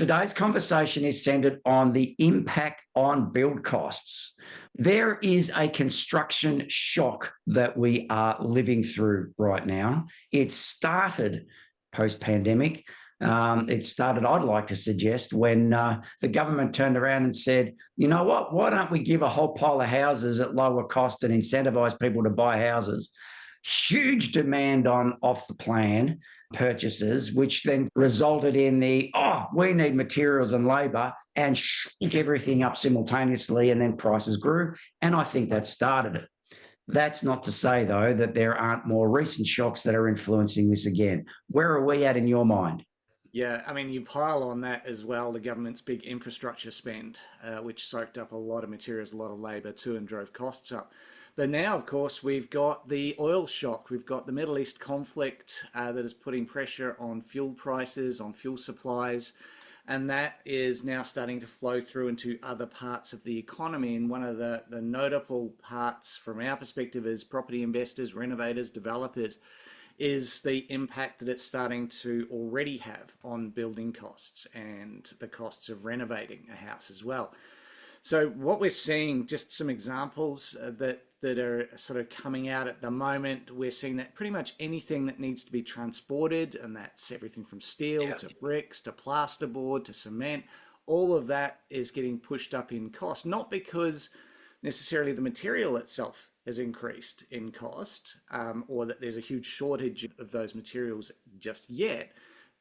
Today's conversation is centered on the impact on build costs. There is a construction shock that we are living through right now. It started post-pandemic. It started, I'd like to suggest, when the government turned around and said, you know what, why don't we give a whole pile of houses at lower cost and incentivize people to buy houses? Huge demand on off the plan purchases, which then resulted in we need materials and labour, and shook everything up simultaneously, and then prices grew. And I think that started it. That's not to say, though, that there aren't more recent shocks that are influencing this again. Where are we at in your mind? Yeah, I mean, you pile on that as well, the government's big infrastructure spend, which soaked up a lot of materials, a lot of labour too, and drove costs up. But now, of course, we've got the oil shock. We've got the Middle East conflict that is putting pressure on fuel prices, on fuel supplies, and that is now starting to flow through into other parts of the economy. And one of the notable parts from our perspective as property investors, renovators, developers, is the impact that it's starting to already have on building costs and the costs of renovating a house as well. So what we're seeing, just some examples that are sort of coming out at the moment, we're seeing that pretty much anything that needs to be transported, and that's everything from steel to bricks to plasterboard to cement, all of that is getting pushed up in cost, not because necessarily the material itself has increased in cost, or that there's a huge shortage of those materials just yet,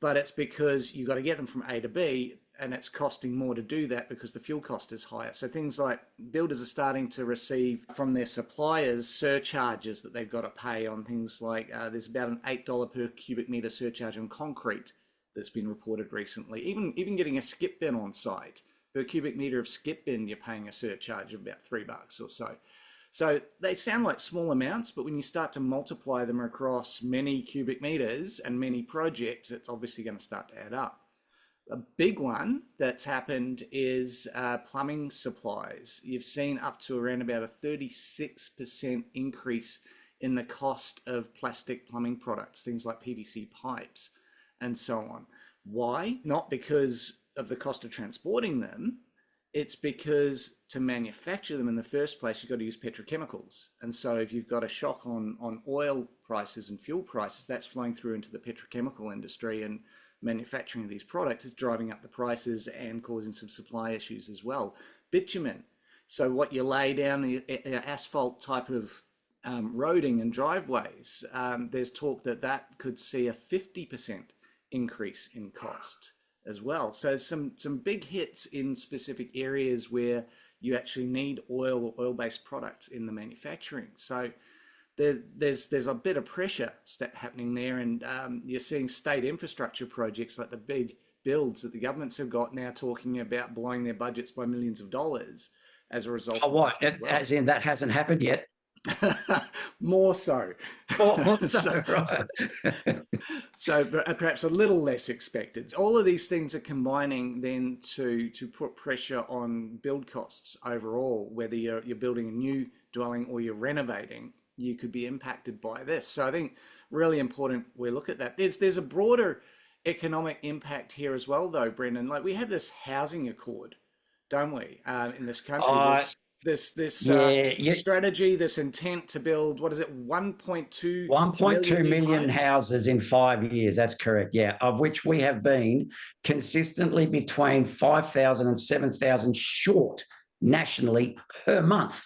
but it's because you've got to get them from A to B, and it's costing more to do that because the fuel cost is higher. So things like builders are starting to receive from their suppliers surcharges that they've got to pay on things like there's about an $8 per cubic meter surcharge on concrete that's been reported recently. Even getting a skip bin on site, per cubic meter of skip bin, you're paying a surcharge of about $3 or so. So they sound like small amounts, but when you start to multiply them across many cubic meters and many projects, it's obviously going to start to add up. A big one that's happened is plumbing supplies. You've seen up to around about a 36% increase in the cost of plastic plumbing products, things like PVC pipes and so on. Why? Not because of the cost of transporting them. It's because to manufacture them in the first place, you've got to use petrochemicals. And so if you've got a shock on oil prices and fuel prices, that's flowing through into the petrochemical industry, and manufacturing of these products is driving up the prices and causing some supply issues as well. Bitumen. So what you lay down, the asphalt type of roading and driveways, there's talk that that could see a 50% increase in cost as well. So some big hits in specific areas where you actually need oil or oil-based products in the manufacturing. So there's a bit of pressure happening there, and you're seeing state infrastructure projects like the big builds that the governments have got now talking about blowing their budgets by millions of dollars as a result of What? this as well. As in that hasn't happened yet? More so. So, right. So perhaps a little less expected. All of these things are combining then to put pressure on build costs overall, whether you're building a new dwelling or you're renovating, you could be impacted by this. So I think really important we look at that. There's a broader economic impact here as well, though, Brendan. Like, we have this housing accord, don't we, in this country? This strategy, this intent to build, what is it, 1.2 1.2 million homes? houses in 5 years. That's correct. Yeah, of which we have been consistently between 5,000 and 7,000 short nationally per month.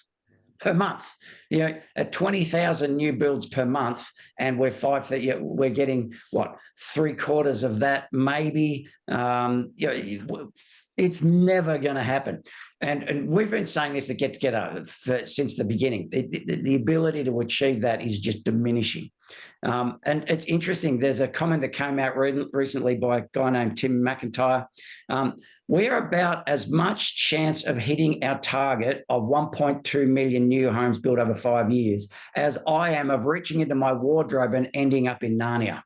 At 20,000 new builds per month, and we're getting what, three quarters of that, maybe. It's never going to happen. And we've been saying this at Get Together since the beginning. The ability to achieve that is just diminishing. And it's interesting. There's a comment that came out recently by a guy named Tim McIntyre. We're about as much chance of hitting our target of 1.2 million new homes built over 5 years as I am of reaching into my wardrobe and ending up in Narnia.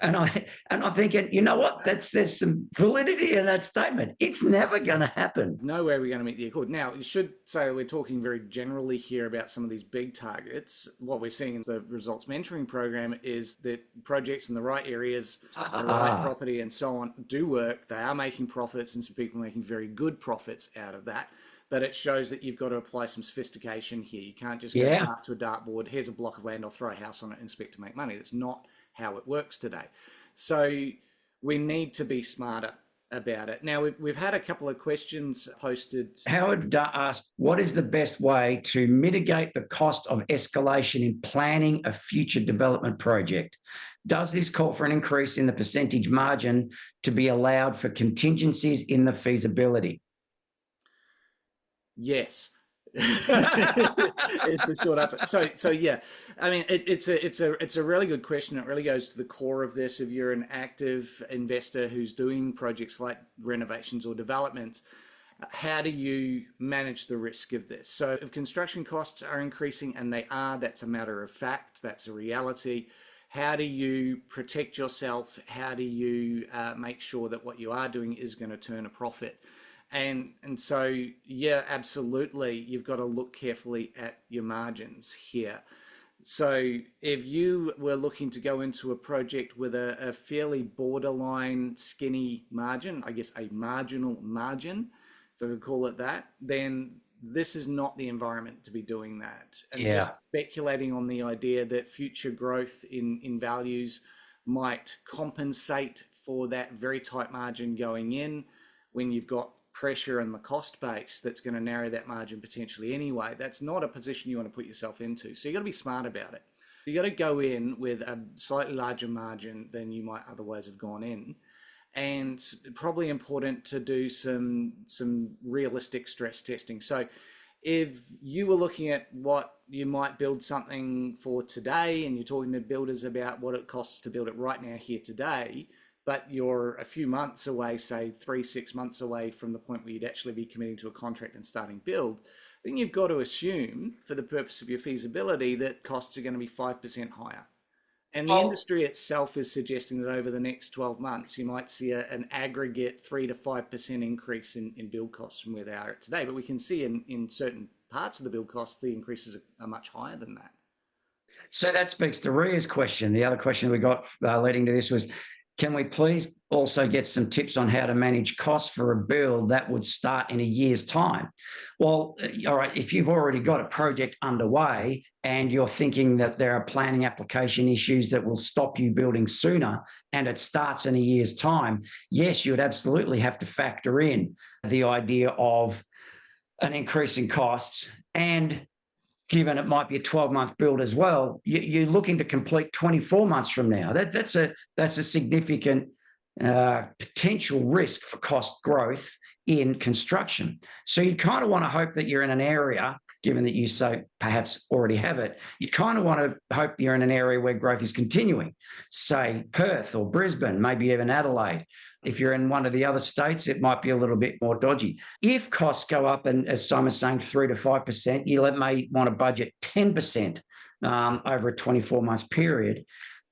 I'm thinking, you know what? There's some validity in that statement. It's never going to happen. No way we're going to meet the accord. Now, you should say we're talking very generally here about some of these big targets. What we're seeing in the results mentoring program is that projects in the right areas, the right property, and so on do work. They are making profits, and some people are making very good profits out of that. But it shows that you've got to apply some sophistication here. You can't just go Yeah. dart to a dartboard. Here's a block of land. I'll throw a house on it and expect to make money. That's not how it works today. So we need to be smarter about it. Now, we've had a couple of questions posted. Howard asked, what is the best way to mitigate the cost of escalation in planning a future development project? Does this call for an increase in the percentage margin to be allowed for contingencies in the feasibility? Yes. Is the short answer. So yeah, I mean it's a really good question. It really goes to the core of this. If you're an active investor who's doing projects like renovations or developments, how do you manage the risk of this? So if construction costs are increasing, and they are, that's a matter of fact, that's a reality. How do you protect yourself? How do you make sure that what you are doing is going to turn a profit? And so, yeah, absolutely, you've got to look carefully at your margins here. So if you were looking to go into a project with a fairly borderline skinny margin, I guess a marginal margin, if I could call it that, then this is not the environment to be doing that. And Yeah. just speculating on the idea that future growth in values might compensate for that very tight margin going in when you've got pressure in the cost base that's going to narrow that margin potentially anyway. That's not a position you want to put yourself into. So you got to be smart about it. You got to go in with a slightly larger margin than you might otherwise have gone in, and probably important to do some realistic stress testing. So if you were looking at what you might build something for today, and you're talking to builders about what it costs to build it right now here today, but you're a few months away, say 3-6 months away from the point where you'd actually be committing to a contract and starting build, then you've got to assume, for the purpose of your feasibility, that costs are going to be 5% higher. And the industry itself is suggesting that over the next 12 months, you might see an aggregate 3 to 5% increase in build costs from where they are today. But we can see in certain parts of the build costs, the increases are much higher than that. So that speaks to Ria's question. The other question we got leading to this was, can we please also get some tips on how to manage costs for a build that would start in a year's time? Well, all right, if you've already got a project underway and you're thinking that there are planning application issues that will stop you building sooner and it starts in a year's time, yes, you would absolutely have to factor in the idea of an increase in costs, and given it might be a 12-month build as well, you're looking to complete 24 months from now. That's a significant potential risk for cost growth in construction. So you kind of want to hope that you're in an area, given that you so perhaps already have it, you kind of want to hope you're in an area where growth is continuing, say Perth or Brisbane, maybe even Adelaide. If you're in one of the other states, it might be a little bit more dodgy. If costs go up, and as Simon's saying, 3 to 5%, you may want to budget 10% over a 24-month period.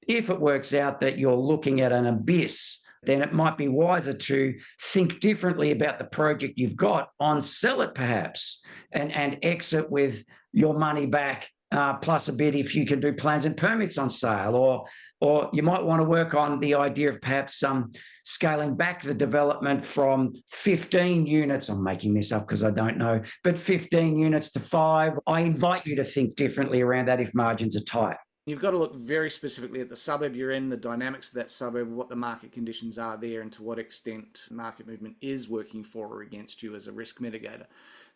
If it works out that you're looking at an abyss, then it might be wiser to think differently about the project you've got, on sell it perhaps, and exit with your money back, plus a bit if you can do plans and permits on sale, or you might want to work on the idea of perhaps scaling back the development from 15 units. I'm making this up because I don't know, but 15 units to 5. I invite you to think differently around that if margins are tight. You've got to look very specifically at the suburb you're in, the dynamics of that suburb, what the market conditions are there, and to what extent market movement is working for or against you as a risk mitigator.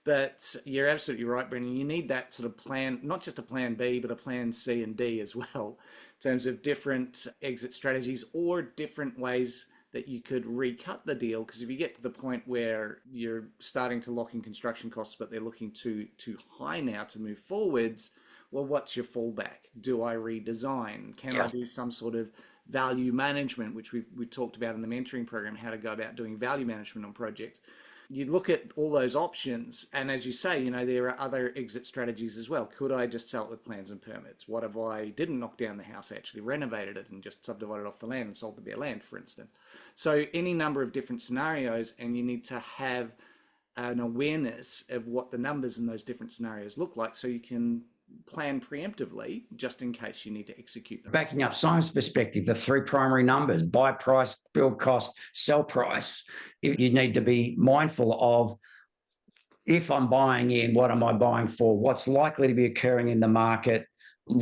But you're absolutely right, Brendan. You need that sort of plan, not just a plan B, but a plan C and D as well, in terms of different exit strategies or different ways that you could recut the deal. Because if you get to the point where you're starting to lock in construction costs, but they're looking too high now to move forwards, well, what's your fallback? Do I redesign? Can I do some sort of value management, which we talked about in the mentoring program, how to go about doing value management on projects? you look at all those options, and as you say, there are other exit strategies as well. Could I just sell it with plans and permits? What if I didn't knock down the house, actually renovated it and just subdivided off the land and sold the bare land, for instance? So any number of different scenarios, and you need to have an awareness of what the numbers in those different scenarios look like so you can plan preemptively just in case you need to execute them. Backing up Simon's perspective, the three primary numbers: buy price, build cost, sell price. You need to be mindful of, if I'm buying in, what am I buying for? What's likely to be occurring in the market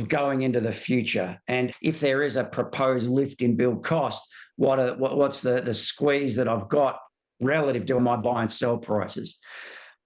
going into the future? And if there is a proposed lift in build cost, what's the squeeze that I've got relative to my buy and sell prices?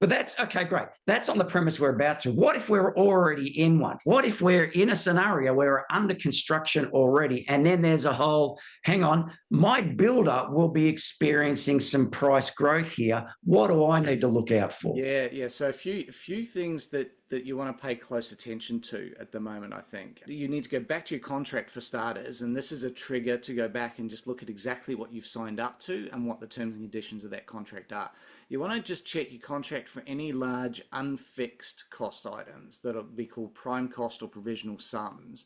But that's okay, great. That's on the premise we're about to. What if we're already in one? What if we're in a scenario where we're under construction already, and then there's a whole, hang on, my builder will be experiencing some price growth here. What do I need to look out for? Yeah. So a few things that you want to pay close attention to at the moment, I think. You need to go back to your contract for starters, and this is a trigger to go back and just look at exactly what you've signed up to and what the terms and conditions of that contract are. You want to just check your contract for any large unfixed cost items that'll be called prime cost or provisional sums,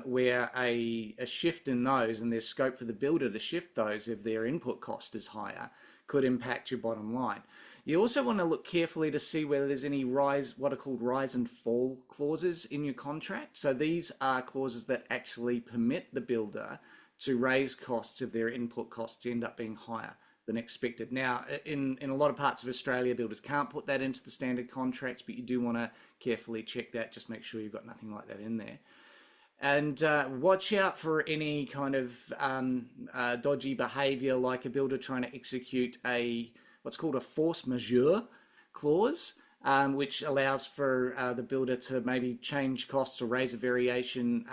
where a shift in those, and there's scope for the builder to shift those if their input cost is higher, could impact your bottom line. You also want to look carefully to see whether there's any what are called rise and fall clauses in your contract. So these are clauses that actually permit the builder to raise costs if their input costs end up being higher than expected. Now, in a lot of parts of Australia, builders can't put that into the standard contracts, but you do want to carefully check that. Just make sure you've got nothing like that in there. And watch out for any kind of dodgy behavior, like a builder trying to execute what's called a force majeure clause, which allows for the builder to maybe change costs or raise a variation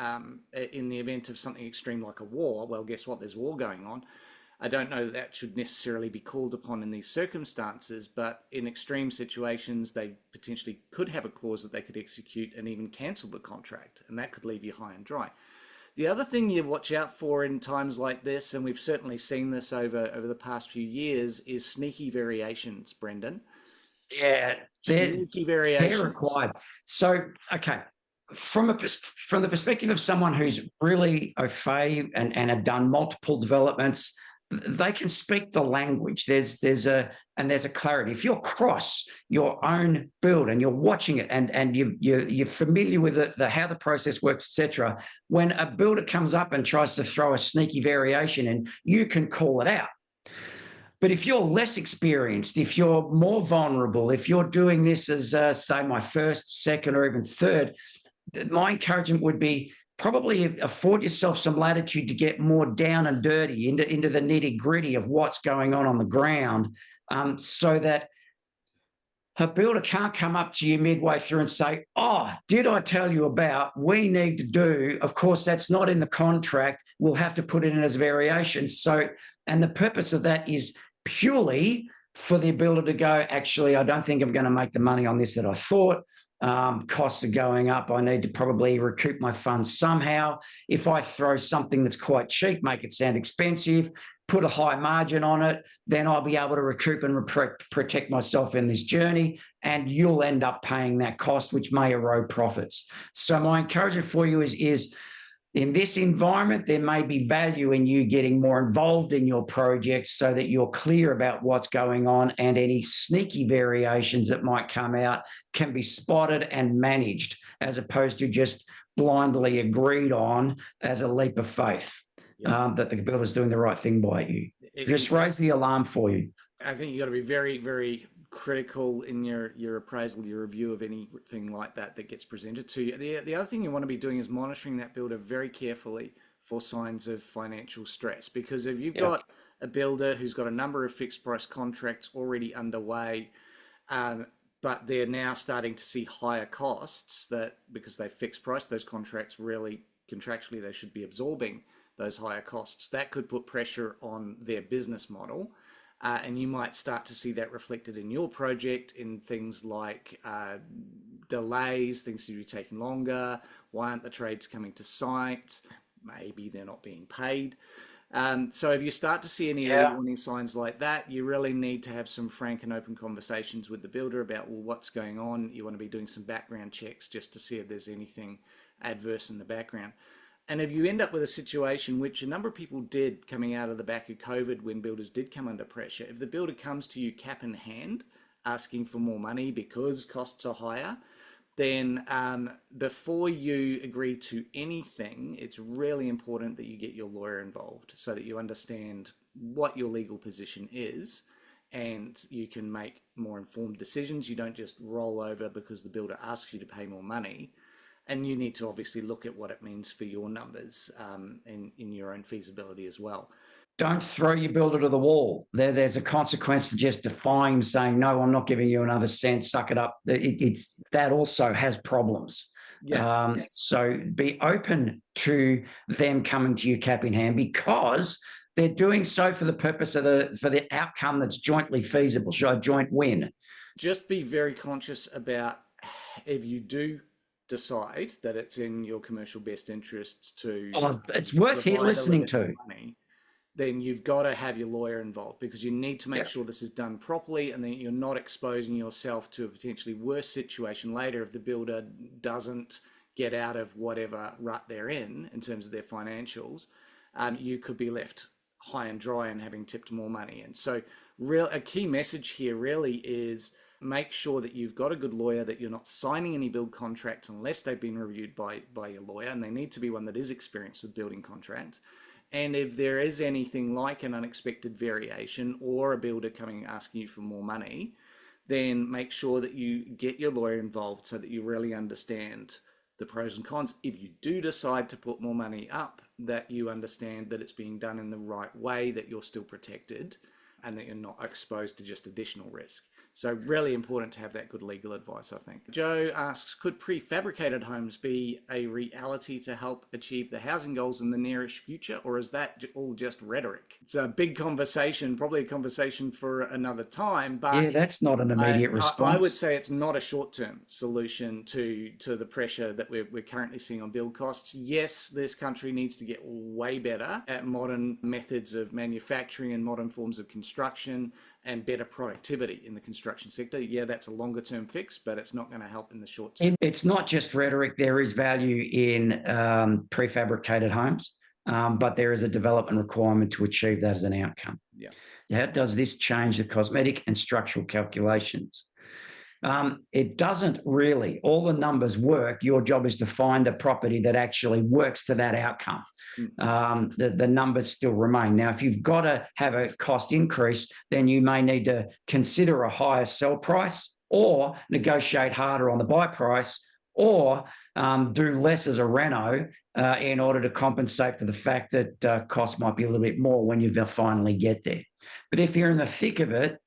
in the event of something extreme like a war. Well, guess what? There's war going on. I don't know that should necessarily be called upon in these circumstances, but in extreme situations, they potentially could have a clause that they could execute and even cancel the contract, and that could leave you high and dry. The other thing you watch out for in times like this, and we've certainly seen this over the past few years, is sneaky variations, Brendan. Yeah, Sneaky they're variations. required. So, okay, from the perspective of someone who's really au fait and have done multiple developments, they can speak the language. There's a clarity. If you're across your own build and you're watching it and you're familiar with how the process works, etc., when a builder comes up and tries to throw a sneaky variation in, you can call it out. But if you're less experienced, if you're more vulnerable, if you're doing this as, say, my first, second, or even third, my encouragement would be probably afford yourself some latitude to get more down and dirty into the nitty gritty of what's going on the ground, so that a builder can't come up to you midway through and say, oh, did I tell you about, we need to do, of course, that's not in the contract, we'll have to put it in as variations. So, and the purpose of that is purely for the builder to go, actually, I don't think I'm going to make the money on this that I thought. Costs are going up. I need to probably recoup my funds somehow. If I throw something that's quite cheap, make it sound expensive, put a high margin on it, then I'll be able to recoup and protect myself in this journey, and you'll end up paying that cost, which may erode profits. So my encouragement for you is in this environment, there may be value in you getting more involved in your projects so that you're clear about what's going on, and any sneaky variations that might come out can be spotted and managed, as opposed to just blindly agreed on as a leap of faith. That the builder's doing the right thing by you. Just raise the alarm for you. I think you've got to be very, very critical in your appraisal, your review of anything like that gets presented to you. The other thing you want to be doing is monitoring that builder very carefully for signs of financial stress. Because if you've got a builder who's got a number of fixed price contracts already underway, but they're now starting to see higher costs, that because they fixed price those contracts, really contractually they should be absorbing those higher costs, that could put pressure on their business model. And you might start to see that reflected in your project in things like delays, things seem to be taking longer. Why aren't the trades coming to site? Maybe they're not being paid. So if you start to see any early Yeah. warning signs like that, you really need to have some frank and open conversations with the builder about, well, what's going on. You want to be doing some background checks just to see if there's anything adverse in the background. And if you end up with a situation, which a number of people did coming out of the back of COVID when builders did come under pressure, if the builder comes to you cap in hand asking for more money because costs are higher, then before you agree to anything, it's really important that you get your lawyer involved so that you understand what your legal position is and you can make more informed decisions. You don't just roll over because the builder asks you to pay more money. And you need to obviously look at what it means for your numbers in your own feasibility as well. Don't throw your builder to the wall. There's a consequence to just defying, saying, no, I'm not giving you another cent, suck it up. It's that also has problems. Yeah. So be open to them coming to you cap in hand, because they're doing so for the purpose of for the outcome that's jointly feasible, so a joint win. Just be very conscious about, if you do decide that it's in your commercial best interests to Oh, it's worth provide a little listening bit more to. money, then you've got to have your lawyer involved, because you need to make Yeah. sure this is done properly and that you're not exposing yourself to a potentially worse situation later if the builder doesn't get out of whatever rut they're in terms of their financials. You could be left high and dry and having tipped more money. And so, a key message here really is make sure that you've got a good lawyer, that you're not signing any build contracts unless they've been reviewed by your lawyer, and they need to be one that is experienced with building contracts. And if there is anything like an unexpected variation or a builder coming asking you for more money, then make sure that you get your lawyer involved so that you really understand the pros and cons. If you do decide to put more money up, that you understand that it's being done in the right way, that you're still protected, and that you're not exposed to just additional risk. So really important to have that good legal advice, I think. Joe asks, could prefabricated homes be a reality to help achieve the housing goals in the nearish future, or is that all just rhetoric? It's a big conversation, probably a conversation for another time, but Yeah, that's not an immediate I would response. say it's not a short-term solution to the pressure that we're currently seeing on build costs. Yes, this country needs to get way better at modern methods of manufacturing and modern forms of construction and better productivity in the construction sector. Yeah, that's a longer-term fix, but it's not going to help in the short term. It's not just rhetoric. There is value in prefabricated homes, but there is a development requirement to achieve that as an outcome. Yeah. How does this change the cosmetic and structural calculations? It doesn't really. All the numbers work. Your job is to find a property that actually works to that outcome. The numbers still remain. Now, if you've got to have a cost increase, then you may need to consider a higher sell price or negotiate harder on the buy price, or do less as a reno in order to compensate for the fact that cost might be a little bit more when you finally get there. But if you're in the thick of it,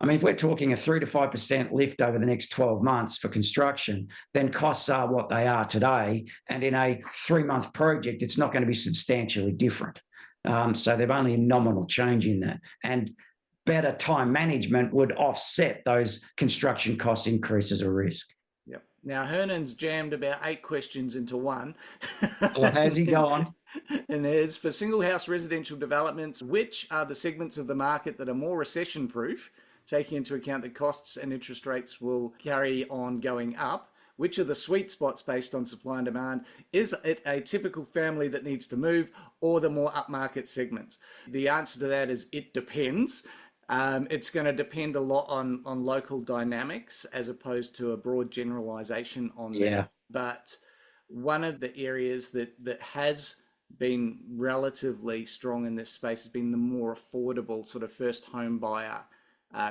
I mean, if we're talking a 3 to 5% lift over the next 12 months for construction, then costs are what they are today. And in a 3-month project, it's not going to be substantially different. So they've only a nominal change in that. And better time management would offset those construction cost increases or risk. Yep. Now, Hernan's jammed about 8 questions into one. Well, how's he going? And there's, for single house residential developments, which are the segments of the market that are more recession proof, taking into account that costs and interest rates will carry on going up? Which are the sweet spots based on supply and demand? Is it a typical family that needs to move, or the more upmarket segments? The answer to that is it depends. It's going to depend a lot on local dynamics as opposed to a broad generalization on Yeah. this. But one of the areas that has been relatively strong in this space has been the more affordable sort of first home buyer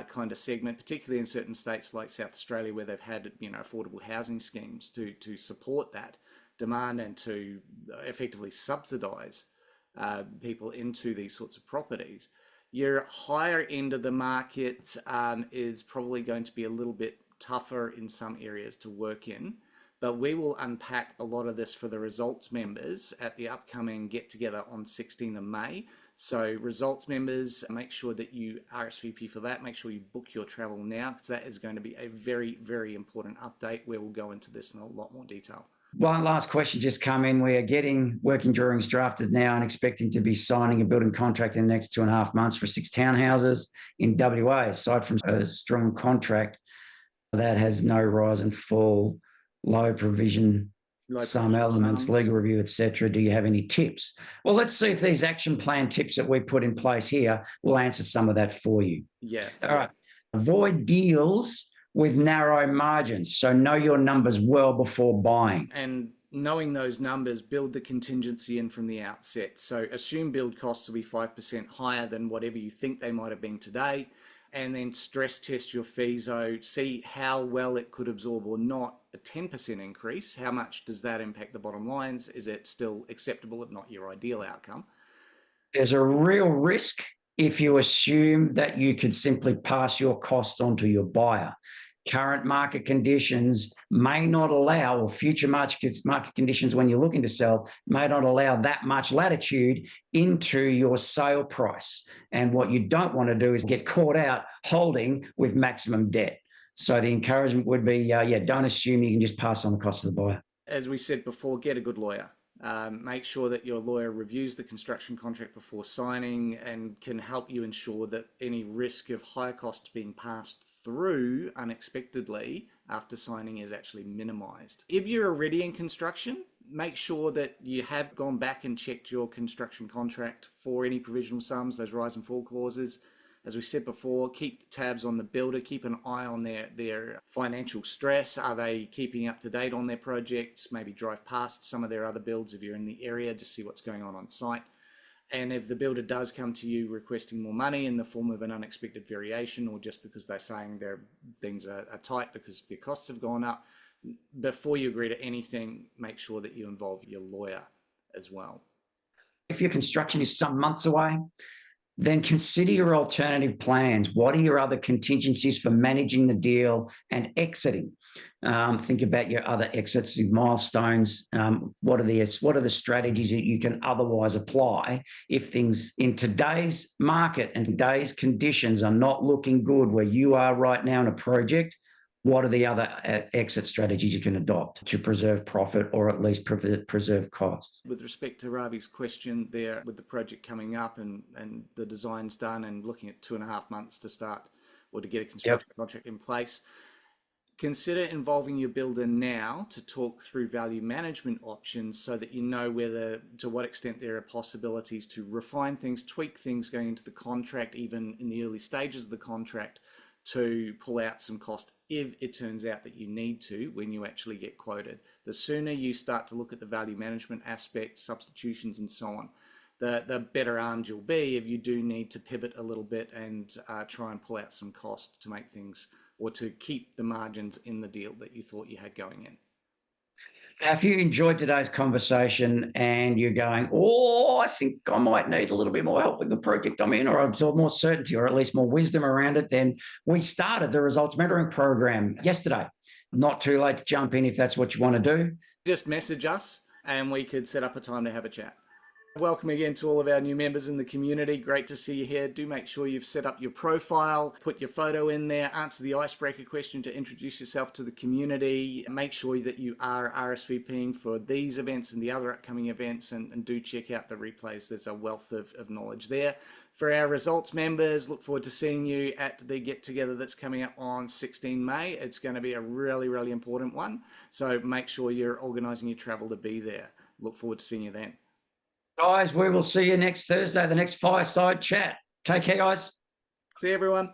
kind of segment, particularly in certain states like South Australia, where they've had affordable housing schemes to support that demand and to effectively subsidise people into these sorts of properties. Your higher end of the market is probably going to be a little bit tougher in some areas to work in, but we will unpack a lot of this for the results members at the upcoming get together on 16th of May. So results members, make sure that you RSVP for that. Make sure you book your travel now, because that is going to be a very, very important update where we'll go into this in a lot more detail. One last question just come in. We are getting working drawings drafted now and expecting to be signing a building contract in the next 2.5 months for 6 townhouses in WA. Aside from a strong contract that has no rise and fall, low provision, Low some provisional elements, sums. legal review, etc. Do you have any tips? Well, let's see if these action plan tips that we put in place here will answer some of that for you. Yeah. All right. Avoid deals with narrow margins. So know your numbers well before buying. And knowing those numbers, build the contingency in from the outset. So assume build costs will be 5% higher than whatever you think they might have been today, and then stress test your FISO, see how well it could absorb or not a 10% increase. How much does that impact the bottom lines? Is it still acceptable, if not your ideal outcome? There's a real risk if you assume that you could simply pass your cost on to your buyer. Current market conditions may not allow, or future market conditions when you're looking to sell, may not allow that much latitude into your sale price. And what you don't want to do is get caught out holding with maximum debt. So the encouragement would be, don't assume you can just pass on the cost to the buyer. As we said before, get a good lawyer. Make sure that your lawyer reviews the construction contract before signing and can help you ensure that any risk of higher costs being passed through unexpectedly after signing is actually minimized. If you're already in construction, make sure that you have gone back and checked your construction contract for any provisional sums, those rise and fall clauses. As we said before, keep tabs on the builder, keep an eye on their financial stress. Are they keeping up to date on their projects? Maybe drive past some of their other builds if you're in the area, just see what's going on site. And if the builder does come to you requesting more money in the form of an unexpected variation, or just because they're saying their things are tight because their costs have gone up, before you agree to anything, make sure that you involve your lawyer as well. If your construction is some months away, then consider your alternative plans. What are your other contingencies for managing the deal and exiting? Think about your other exits, your milestones. What are the strategies that you can otherwise apply if things in today's market and today's conditions are not looking good where you are right now in a project? What are the other exit strategies you can adopt to preserve profit or at least preserve costs? With respect to Ravi's question there, with the project coming up and the design's done and looking at 2.5 months to start or to get a construction contract in place, consider involving your builder now to talk through value management options so that you know to what extent there are possibilities to refine things, tweak things going into the contract, even in the early stages of the contract, to pull out some cost if it turns out that you need to when you actually get quoted. The sooner you start to look at the value management aspects, substitutions and so on, the better armed you'll be if you do need to pivot a little bit and try and pull out some cost to make things, or to keep the margins in the deal that you thought you had going in. Now, if you enjoyed today's conversation and you're going, I think I might need a little bit more help with the project I'm in, or absorb more certainty or at least more wisdom around it, then we started the results mentoring program yesterday. Not too late to jump in if that's what you want to do. Just message us and we could set up a time to have a chat. Welcome again to all of our new members in the community. Great to see you here. Do make sure you've set up your profile, put your photo in there, answer the icebreaker question to introduce yourself to the community. Make sure that you are RSVPing for these events and the other upcoming events, and do check out the replays. There's a wealth of knowledge there. For our results members, look forward to seeing you at the get-together that's coming up on 16 May. It's going to be a really, really important one. So make sure you're organising your travel to be there. Look forward to seeing you then. Guys, we will see you next Thursday, the next Fireside Chat. Take care, guys. See you, everyone.